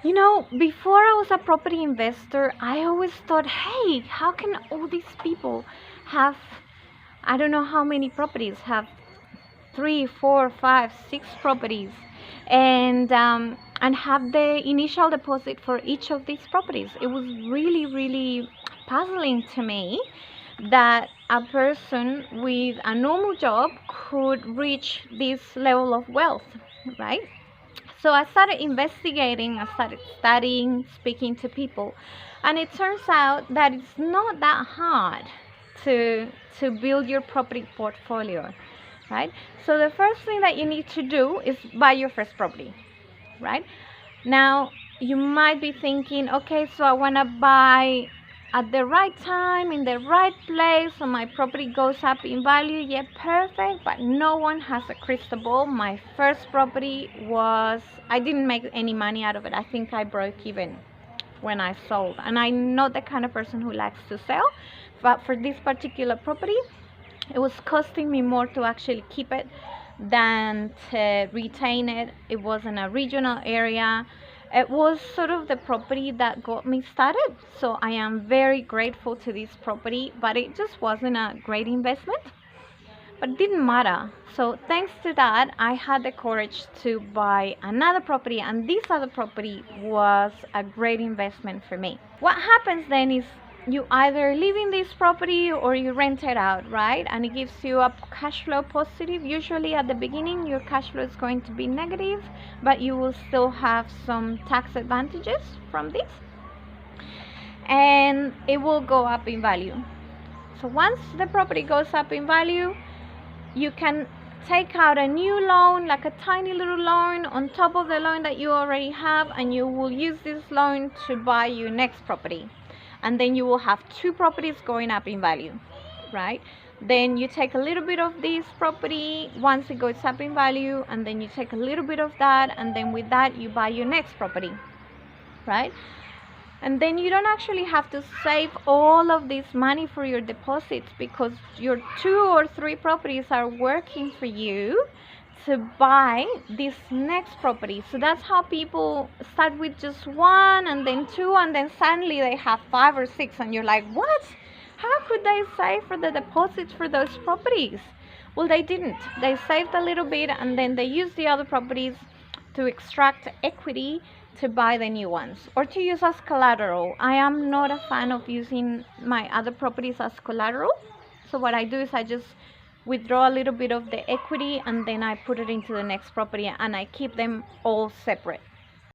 You know, before I was a property investor, I always thought, hey, how can all these people have, I don't know how many properties, have 3, 4, 5, 6 properties, and have the initial deposit for each of these properties. It was really, really puzzling to me that a person with a normal job could reach this level of wealth, right? So I started investigating, I started studying, speaking to people, and it turns out that it's not that hard to build your property portfolio, right? So the first thing that you need to do is buy your first property, right? Now you might be thinking, okay, so I want to buy at the right time in the right place so my property goes up in value. Yeah, perfect, but no one has a crystal ball. My first property I didn't make any money out of it. I think I broke even when I sold, and I'm not the kind of person who likes to sell, but for this particular property it was costing me more to actually keep it than to retain it. It was in a regional area. It was sort of the property that got me started. So I am very grateful to this property, but it just wasn't a great investment. But it didn't matter. So thanks to that, I had the courage to buy another property, and this other property was a great investment for me. What happens then is you either live in this property or you rent it out, right? And it gives you a cash flow positive. Usually at the beginning your cash flow is going to be negative, but you will still have some tax advantages from this, and it will go up in value. So once the property goes up in value, you can take out a new loan, like a tiny little loan on top of the loan that you already have, and you will use this loan to buy your next property. And then you will have 2 properties going up in value, right? Then you take a little bit of this property once it goes up in value, and then you take a little bit of that, and then with that you buy your next property, right? And then you don't actually have to save all of this money for your deposits, because your 2 or 3 properties are working for you to buy this next property. So that's how people start with just 1 and then 2, and then suddenly they have 5 or 6, and you're like, what? How could they save for the deposits for those properties? Well, they didn't. They saved a little bit, and then they used the other properties to extract equity to buy the new ones, or to use as collateral. I am not a fan of using my other properties as collateral. So what I do is I just withdraw a little bit of the equity, and then I put it into the next property, and I keep them all separate.